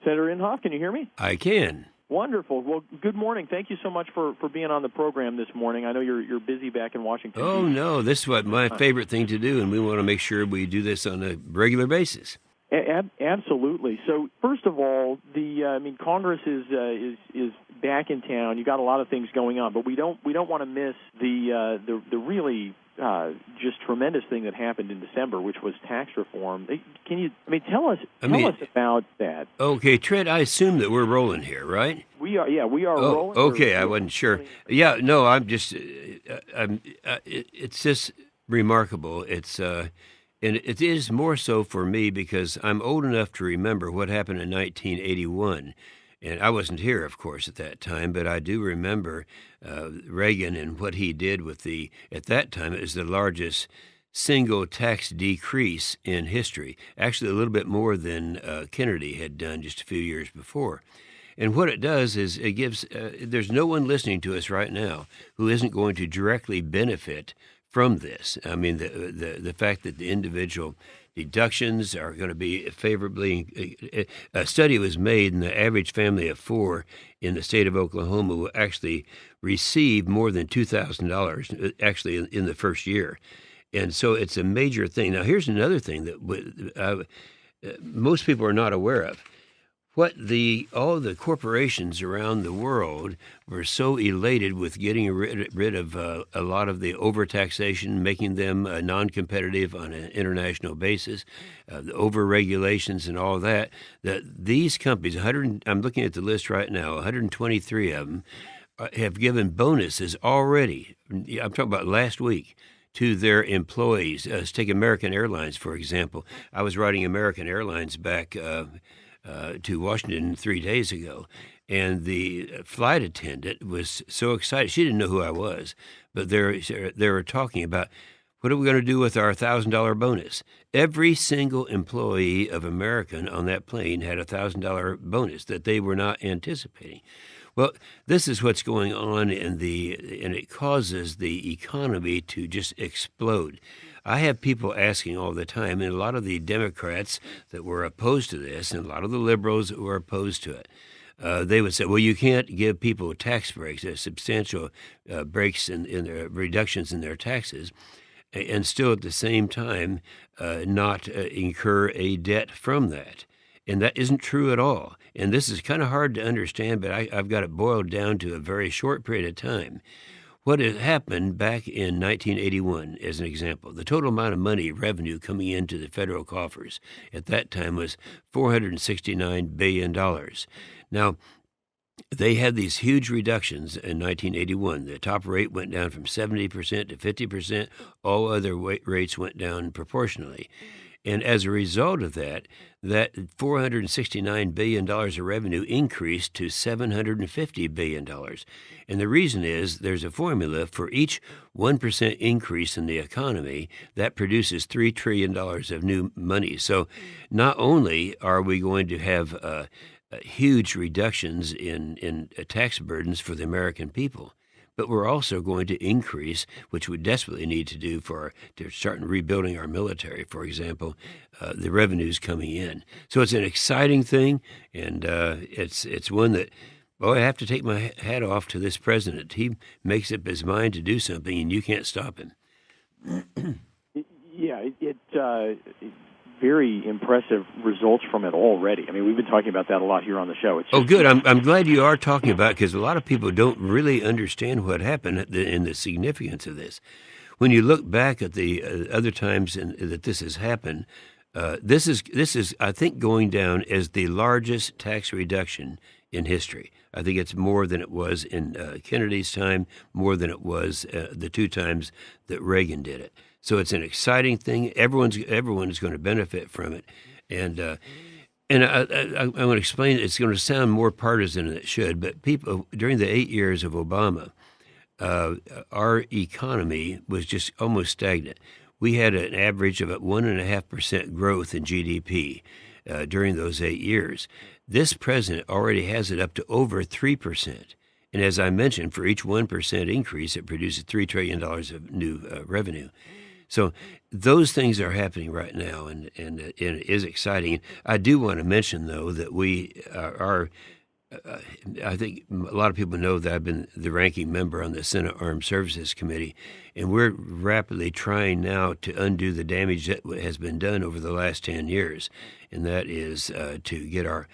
Senator Inhofe, can you hear me? I can. Wonderful. Well, good morning. Thank you so much for being on the program this morning. I know you're busy back in Washington. Oh, no, this is what my favorite thing to do, and we want to make sure we do this on a regular basis. Absolutely. So, first of all, Congress is back in town. You got a lot of things going on, but we don't want to miss the really just tremendous thing that happened in December, which was tax reform. Can you tell us about that? Okay, Trent, I assume that we're rolling here, right? We are. Yeah, we are rolling. Okay, I wasn't sure. Yeah, no, I'm just. It's just remarkable. And it is more so for me because I'm old enough to remember what happened in 1981. And I wasn't here, of course, at that time, but I do remember Reagan and what he did with at that time, it was the largest single tax decrease in history, actually a little bit more than Kennedy had done just a few years before. And what it does is it gives, there's no one listening to us right now who isn't going to directly benefit from this. I mean, the fact that the individual deductions are going to be favorably. A study was made, and the average family of four in the state of Oklahoma will actually receive more than $2,000 actually in the first year. And so it's a major thing. Now, here's another thing that most people are not aware of. What all the corporations around the world were so elated with getting rid of a lot of the overtaxation, making them non-competitive on an international basis, the over-regulations and all that these companies, I'm looking at the list right now, 123 of them, have given bonuses already. I'm talking about last week, to their employees. Let's take American Airlines, for example. I was riding American Airlines back to Washington 3 days ago, and the flight attendant was so excited. She didn't know who I was, but they were talking about, what are we going to do with our $1,000 bonus? Every single employee of American on that plane had a $1,000 bonus that they were not anticipating. Well, this is what's going on, and it causes the economy to just explode. I have people asking all the time, and a lot of the Democrats that were opposed to this, and a lot of the liberals that were opposed to it, they would say, well, you can't give people tax breaks, substantial breaks in their reductions in their taxes, and still at the same time not incur a debt from that. And that isn't true at all. And this is kind of hard to understand, but I've got it boiled down to a very short period of time. What had happened back in 1981, as an example, the total amount of money, revenue coming into the federal coffers at that time was $469 billion. Now, they had these huge reductions in 1981. The top rate went down from 70% to 50%. All other rates went down proportionally. And as a result of that $469 billion of revenue increased to $750 billion. And the reason is there's a formula for each 1% increase in the economy that produces $3 trillion of new money. So not only are we going to have huge reductions in tax burdens for the American people, but we're also going to increase, which we desperately need to do to start rebuilding our military, for example, the revenues coming in. So it's an exciting thing, and it's one that, I have to take my hat off to this president. He makes up his mind to do something, and you can't stop him. Yeah, very impressive results from it already. I mean, we've been talking about that a lot here on the show. Good. I'm glad you are talking about it, because a lot of people don't really understand what happened and the significance of this. When you look back at the other times that this has happened, this is, I think, going down as the largest tax reduction in history. I think it's more than it was in Kennedy's time, more than it was the two times that Reagan did it. So it's an exciting thing. Everyone is going to benefit from it, and I want to explain. It's going to sound more partisan than it should, but people during the 8 years of Obama, our economy was just almost stagnant. We had an average of 1.5% growth in GDP during those 8 years. This president already has it up to over 3%. And as I mentioned, for each 1% increase, it produces $3 trillion of new revenue. So those things are happening right now, and it is exciting. I do want to mention, though, that we are I think a lot of people know that I've been the ranking member on the Senate Armed Services Committee, and we're rapidly trying now to undo the damage that has been done over the last 10 years, and that is to get our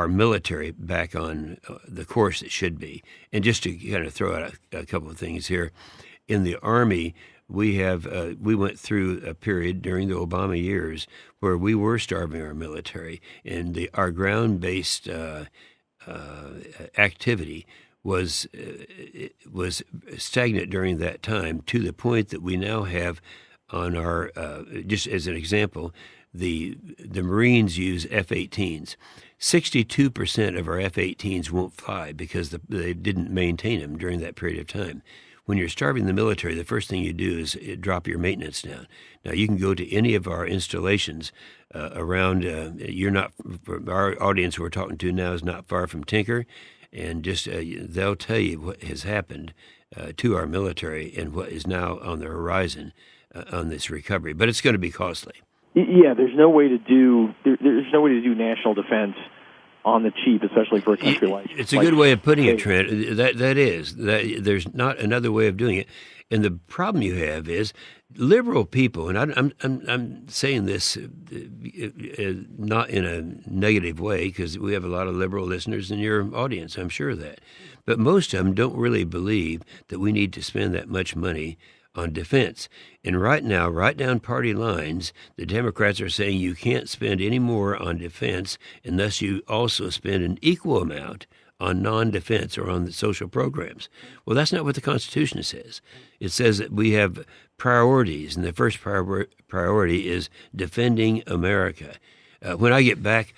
military back on the course it should be. And just to kind of throw out a couple of things here, in the Army, we went through a period during the Obama years where we were starving our military, and our ground-based activity was stagnant during that time, to the point that we now have on our just as an example, the Marines use F-18s. 62% of our F-18s won't fly because they didn't maintain them during that period of time. When you're starving the military, the first thing you do is drop your maintenance down. Now, you can go to any of our installations around. Our audience we're talking to now is not far from Tinker, and just they'll tell you what has happened to our military and what is now on the horizon on this recovery. But it's going to be costly. Yeah, there's no way to do national defense on the cheap, especially for a country like. It's a good way of putting it, Trent. There's not another way of doing it. And the problem you have is liberal people, and I'm saying this not in a negative way, because we have a lot of liberal listeners in your audience, I'm sure of that. But most of them don't really believe that we need to spend that much money on defense. And right now, right down party lines, the Democrats are saying you can't spend any more on defense unless you also spend an equal amount on non-defense or on the social programs. Well, that's not what the Constitution says. It says that we have priorities, and the first priority is defending America. When I get back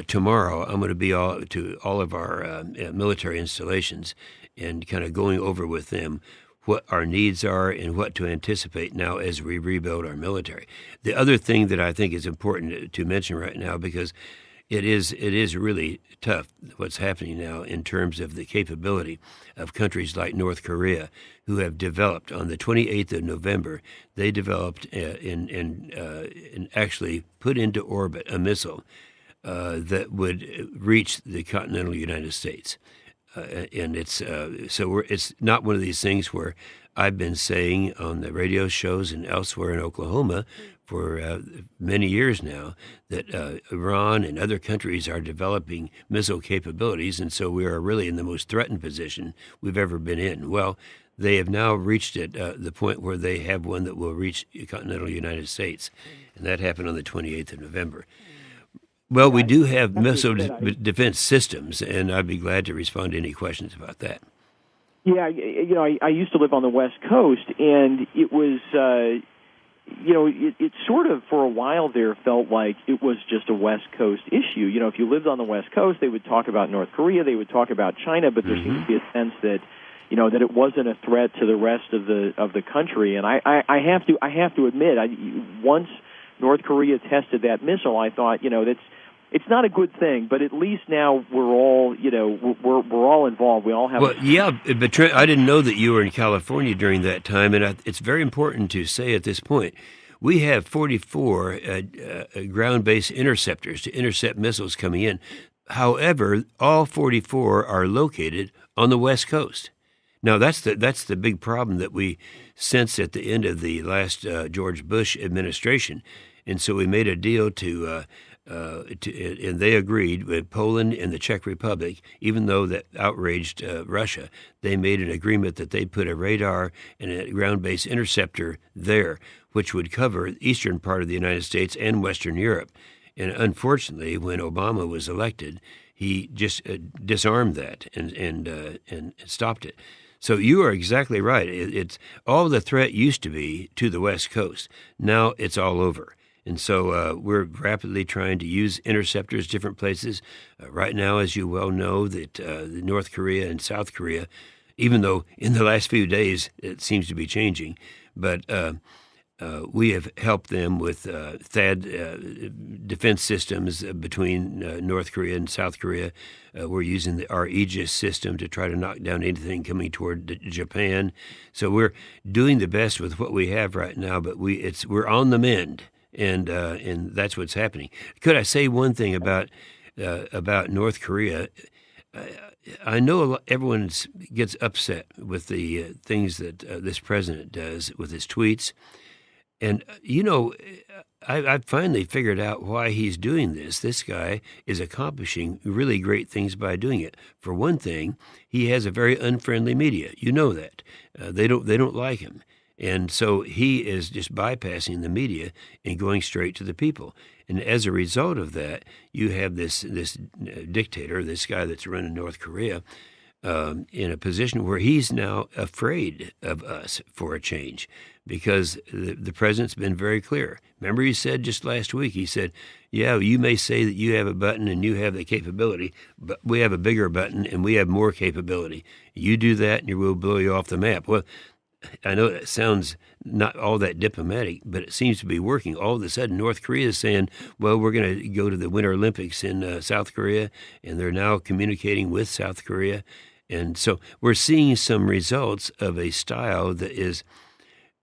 tomorrow, I'm going to be to all of our military installations and kind of going over with them what our needs are and what to anticipate now as we rebuild our military. The other thing that I think is important to mention right now, because it is really tough what's happening now in terms of the capability of countries like North Korea, who have developed on the 28th of November, they developed and actually put into orbit a missile that would reach the continental United States. And it's not one of these things where I've been saying on the radio shows and elsewhere in Oklahoma for many years now that Iran and other countries are developing missile capabilities, and so we are really in the most threatened position we've ever been in. Well, they have now reached the point where they have one that will reach the continental United States, and that happened on the 28th of November. Well, we do have missile defense systems, and I'd be glad to respond to any questions about that. Yeah, I used to live on the West Coast, and it was, it sort of for a while there felt like it was just a West Coast issue. You know, if you lived on the West Coast, they would talk about North Korea, they would talk about China, but there seemed to be a sense that, that it wasn't a threat to the rest of the country. And I have to admit, once North Korea tested that missile, I thought, it's not a good thing, but at least now we're all, we're all involved. We all have. Well, yeah, but Trent, I didn't know that you were in California during that time, and it's very important to say at this point, we have 44 ground-based interceptors to intercept missiles coming in. However, all 44 are located on the West Coast. Now, that's the big problem that we sensed at the end of the last George Bush administration, and so we made a deal and they agreed with Poland and the Czech Republic, even though that outraged Russia. They made an agreement that they'd put a radar and a ground-based interceptor there, which would cover the eastern part of the United States and Western Europe. And unfortunately, when Obama was elected, he just disarmed that and stopped it. So you are exactly right. It's all the threat used to be to the West Coast. Now it's all over. And so we're rapidly trying to use interceptors different places. Right now, as you well know, that North Korea and South Korea, even though in the last few days it seems to be changing, but We have helped them with THAAD defense systems between North Korea and South Korea. We're using our Aegis system to try to knock down anything coming toward Japan. So we're doing the best with what we have right now, but we're on the mend, and that's what's happening. Could I say one thing about North Korea? I know everyone gets upset with the things that this president does with his tweets. And, I've finally figured out why he's doing this. This guy is accomplishing really great things by doing it. For one thing, he has a very unfriendly media. You know that. They don't like him. And so he is just bypassing the media and going straight to the people. And as a result of that, you have this dictator, this guy that's running North Korea, in a position where he's now afraid of us for a change, because the president's been very clear. Remember, he said just last week, he said, yeah, you may say that you have a button and you have the capability, but we have a bigger button and we have more capability. You do that and we'll blow you off the map. Well, I know that sounds not all that diplomatic, but it seems to be working. All of a sudden, North Korea is saying, well, we're going to go to the Winter Olympics in South Korea, and they're now communicating with South Korea. And so we're seeing some results of a style that is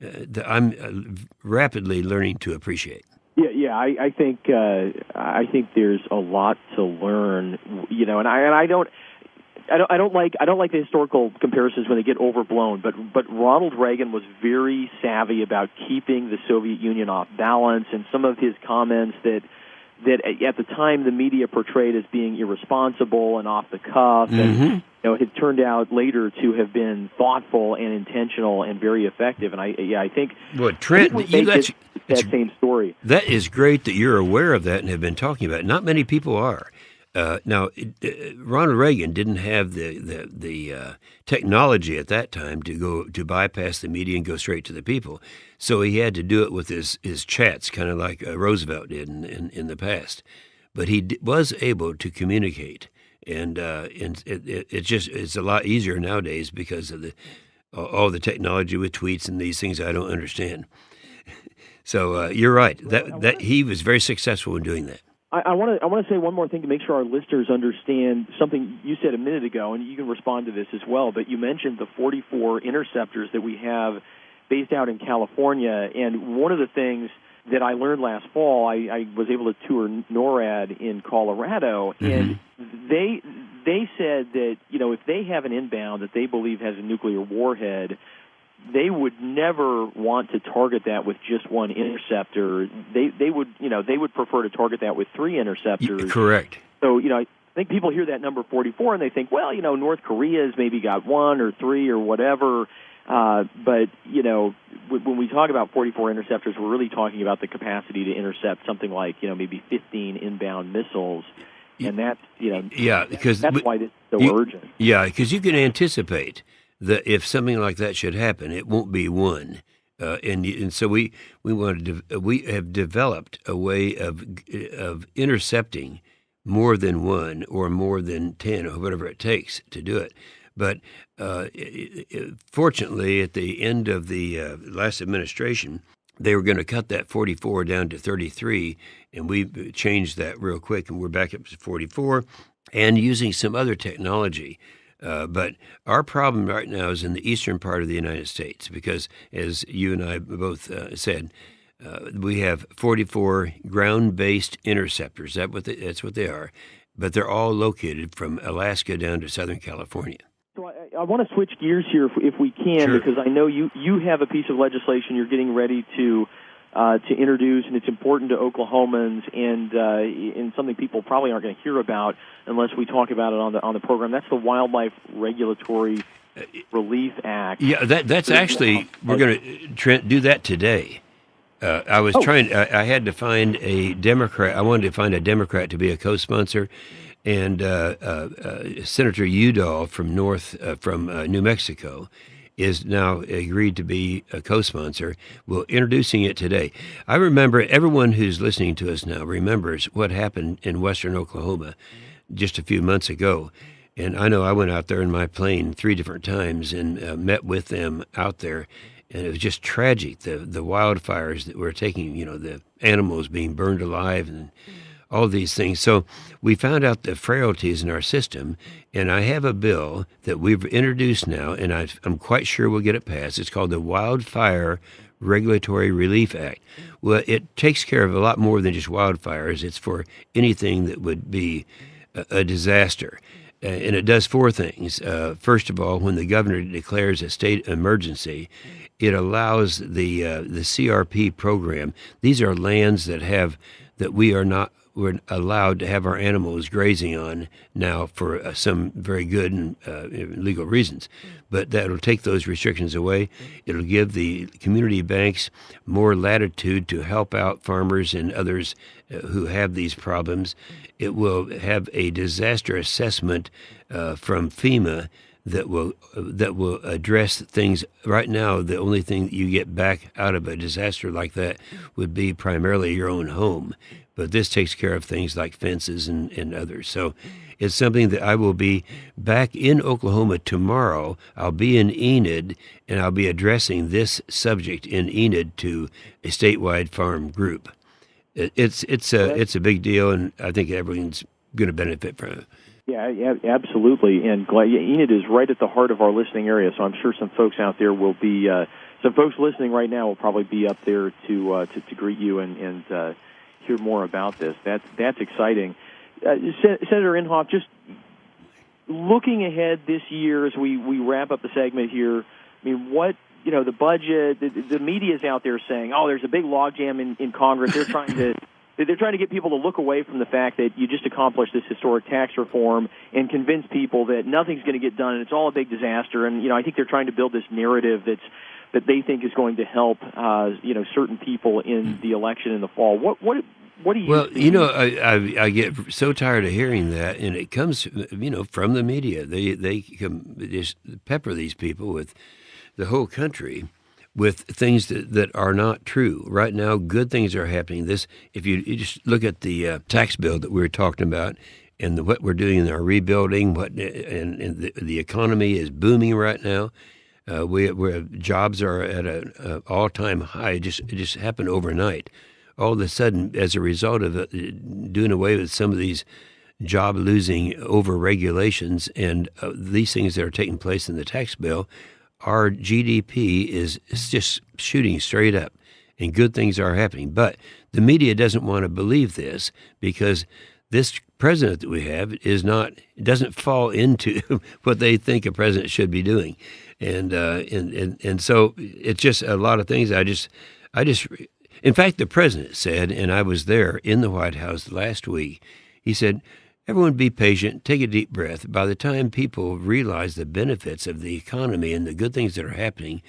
that I'm rapidly learning to appreciate. Yeah. I think there's a lot to learn. And I don't like the historical comparisons when they get overblown. But Ronald Reagan was very savvy about keeping the Soviet Union off balance, and some of his comments that at the time the media portrayed as being irresponsible and off the cuff, and it turned out later to have been thoughtful and intentional and very effective. And I think Trent, that same story. That is great that you're aware of that and have been talking about it. Not many people are. Now, Ronald Reagan didn't have the technology at that time to bypass the media and go straight to the people. So he had to do it with his chats, kind of like Roosevelt did in the past. But he was able to communicate, and it's a lot easier nowadays because of all the technology with tweets and these things I don't understand. So you're right. That he was very successful in doing that. I want to say one more thing to make sure our listeners understand something you said a minute ago, and you can respond to this as well. But you mentioned the 44 interceptors that we have based out in California, and one of the things that I learned last fall, I was able to tour NORAD in Colorado, and they said that if they have an inbound that they believe has a nuclear warhead, they would never want to target that with just one interceptor. They would prefer to target that with 3 interceptors. Correct. So, I think people hear that number 44 and they think, well, North Korea's maybe got 1 or 3 or whatever. But, when we talk about 44 interceptors, we're really talking about the capacity to intercept something like, maybe 15 inbound missiles. And that's, that's why this is so urgent. Yeah, because you can anticipate that if something like that should happen, it won't be one, and so we have developed a way of intercepting more than 1 or more than 10 or whatever it takes to do it. But fortunately, at the end of the last administration, they were going to cut that 44 down to 33, and we changed that real quick, and we're back up to 44, and using some other technology. But our problem right now is in the eastern part of the United States because, as you and I both said, we have 44 ground-based interceptors. That's what they are. But they're all located from Alaska down to Southern California. So I want to switch gears here if we can, Sure. Because I know you have a piece of legislation you're getting ready to introduce, and it's important to Oklahomans, and something people probably aren't going to hear about unless we talk about it on the program. That's the Wildlife Regulatory Relief Act. Yeah, that's actually we're going to Trent do that today. I was I had to find a Democrat. I wanted to find a Democrat to be a co-sponsor, and Senator Udall from New Mexico is now agreed to be a co-sponsor. We're introducing it today. I remember, everyone who's listening to us now remembers what happened in western Oklahoma just a few months ago. And I know I went out there in my plane 3 different times and met with them out there. And it was just tragic, the wildfires that were taking, the animals being burned alive and all these things. So we found out the frailties in our system, and I have a bill that we've introduced now, and I'm quite sure we'll get it passed. It's called the Wildfire Regulatory Relief Act. Well, it takes care of a lot more than just wildfires. It's for anything that would be a disaster. And it does four things. First of all, when the governor declares a state emergency, it allows the CRP program. These are lands that we're allowed to have our animals grazing on now for some very good and legal reasons. But that'll take those restrictions away. It'll give the community banks more latitude to help out farmers and others who have these problems. It will have a disaster assessment from FEMA that will address things. Right now, the only thing that you get back out of a disaster like that would be primarily your own home. But this takes care of things like fences and others. So it's something that I will be back in Oklahoma tomorrow. I'll be in Enid, and I'll be addressing this subject in Enid to a statewide farm group. It's a big deal, and I think everyone's going to benefit from it. Yeah, absolutely. And Enid is right at the heart of our listening area, so I'm sure some folks out there will be, some folks listening right now will probably be up there to greet you and hear more about this. That's exciting. Senator Inhofe, just looking ahead this year as we wrap up the segment here, I mean, the budget, the media is out there saying, oh, there's a big logjam in Congress. They're trying to get people to look away from the fact that you just accomplished this historic tax reform and convince people that nothing's going to get done and it's all a big disaster. And, I think they're trying to build this narrative that they think is going to help, certain people in the election in the fall. What do you? Well, think? I get so tired of hearing that, and it comes, from the media. They just pepper these people with the whole country with things that are not true. Right now, good things are happening. If you just look at the tax bill that we were talking about, and what we're doing in our rebuilding, and the economy is booming right now. Jobs are at an all-time high. It just happened overnight. All of a sudden, as a result of doing away with some of these job-losing over-regulations and these things that are taking place in the tax bill, our GDP is just shooting straight up, and good things are happening. But the media doesn't want to believe this because this president that we have doesn't fall into what they think a president should be doing, and so it's just a lot of things. In fact, the president said, and I was there in the White House last week. He said, "Everyone be patient, take a deep breath. By the time people realize the benefits of the economy and the good things that are happening,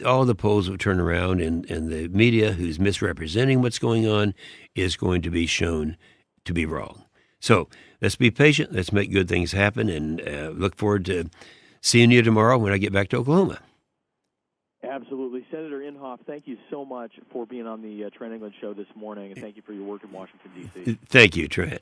all the polls will turn around, and the media who's misrepresenting what's going on is going to be shown to be wrong." So let's be patient. Let's make good things happen, and look forward to seeing you tomorrow when I get back to Oklahoma. Absolutely. Senator Inhofe, thank you so much for being on the Trent England Show this morning, and thank you for your work in Washington, D.C. Thank you, Trent.